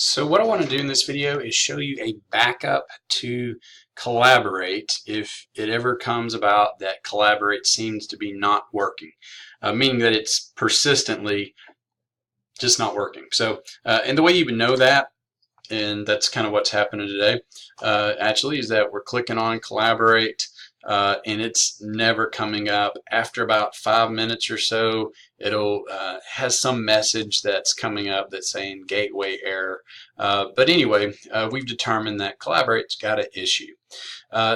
So what I want to do in this video is show you a backup to Collaborate if it ever comes about that Collaborate seems to be not working, meaning that it's persistently just not working. So, and the way you would know that, and that's kind of what's happening today, actually, is that we're clicking on Collaborate, and it's never coming up. After about 5 minutes or so, it'll has some message that's coming up that's saying gateway error. But anyway, we've determined that Collaborate's got an issue.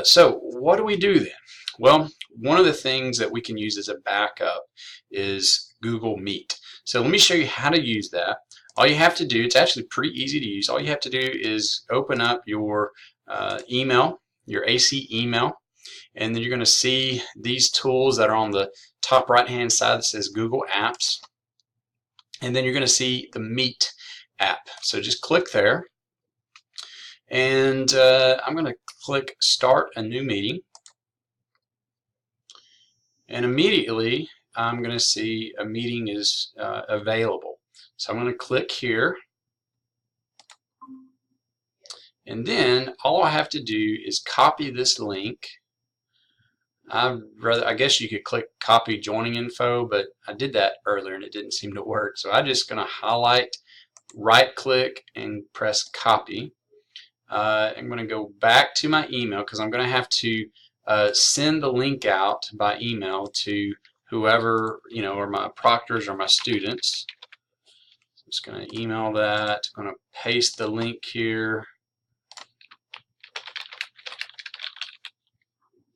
So what do we do then? Well, one of the things that we can use as a backup is Google Meet. So let me show you how to use that. All you have to do, it's actually pretty easy to use. All you have to do is open up your email, your AC email, and then you're going to see these tools that are on the top right hand side that says Google Apps, and then you're going to see the Meet app. So just click there, and I'm going to click Start a New Meeting, and immediately I'm going to see a meeting is available. So I'm going to click here, and then all I have to do is copy this link. I guess you could click copy joining info, but I did that earlier and it didn't seem to work. So I'm just going to highlight, right click, and press copy. I'm going to go back to my email because I'm going to have to send the link out by email to whoever, or my proctors or my students. So I'm just going to email that. I'm going to paste the link here,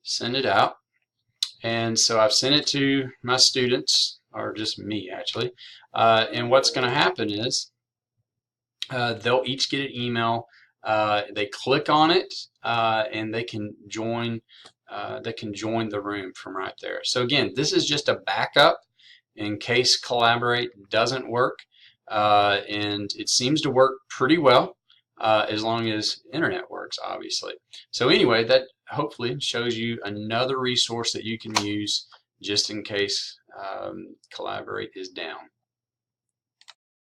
send it out. And so I've sent it to my students, or just me actually, and what's going to happen is they'll each get an email. They click on it, and they can join the room from right there. So again, this is just a backup in case Collaborate doesn't work, and it seems to work pretty well as long as internet works, obviously. So anyway, that hopefully shows you another resource that you can use just in case Collaborate is down.